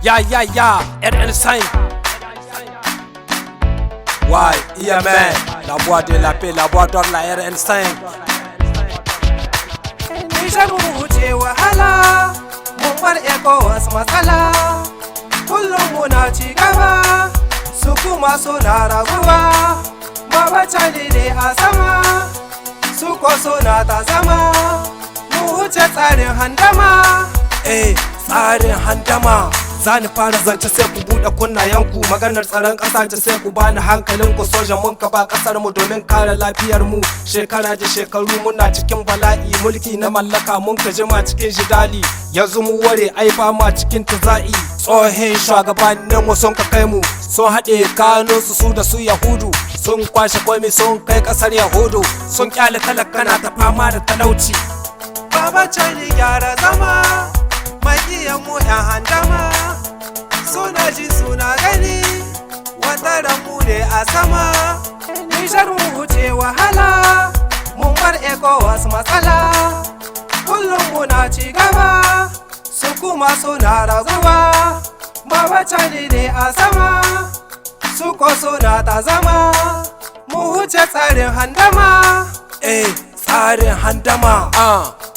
Ya, RN5. Ouais, IMN, la voix de la paix, la voix d'or, la RN5. Nijar mu wuce wahala, mun bar ECOWAS matsala. Kullum muna ci gaba, su kuma suna raguwa. Mabacali ne a sama, su ko suna ta zama. Mu wuce tsarin handama. Tsarin handama. Zani fara zance sai ku buɗe kunnayenku. Maganar tsaron ƙasa ta sai ku bani hankalinku. Sojan mun ka ba ƙasar mu domin kare lafiyar mu. Shekara da shekaru muna cikin bala'i. Mulki na mallaka mun ka jima cikin jidali. Yanzu mu ware ai ba ma cikin taza'i. Tsohin shugabannin mu sun ka kai mu. Sun haɗe kanunsu su da su Yahudu. Sun kwashe komai sun kai ƙasar Yahudu. Sun kyale talakana ta fama da talauci. Babacali gyara zama, makiyan mu 'yan handama. Suna ji suna gani, wataran mu ne a sama. Nijar mu wuce wahala, mun bar ECOWAS matsala. Kullum muna ci gaba, su kuma suna raguwa. Babacali ne a sama, su ko suna ta zama. Mu wuce tsarin handama. Tsarin handama.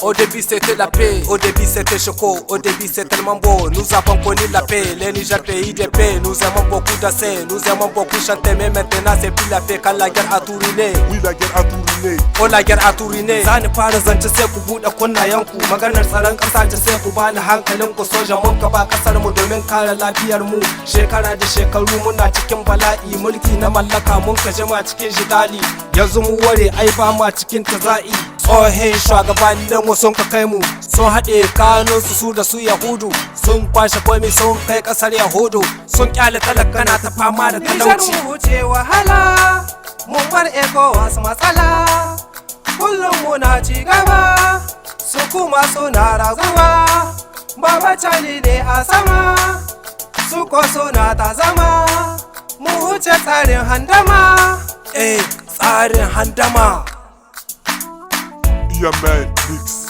Au début c'était la paix, au début c'était choco, au début c'est tellement beau. Nous avons connu la paix, les Niger pays de paix. Nous aimons beaucoup danser, nous aimons beaucoup chanter. Mais maintenant c'est plus la paix quand la guerre a tout ruiné. Oui, la guerre a tout ruiné. Oh, la guerre a tout ruiné. Zani fara zance sai ku buɗe kunnayenku. Maganar tsaron ƙasa ta sai ku bani hankalinku. Sojan mun ka ba ƙasar mu domin kare lafiyar mu. Shekara da shekaru muna cikin bala'i. Mulki na mallaka mun ka jima cikin jidali. Yanzu mu ware ai ba ma cikin taza'i. Tsohin shugabannin mu sun ka kai mu. Sun haɗe kanunsu su da su Yahudu. Sun kwashe komai sun kai ƙasar Yahudu. Sun kyale talakana ta fama da talauci. Nijar mu wuce wahala, mun bar ECOWAS matsala. Kullum muna ci gaba, su kuma suna raguwa. Babacali ne a sama, su ko suna ta zama. Mu wuce tsarin handama. Tsarin handama. IMN Mix.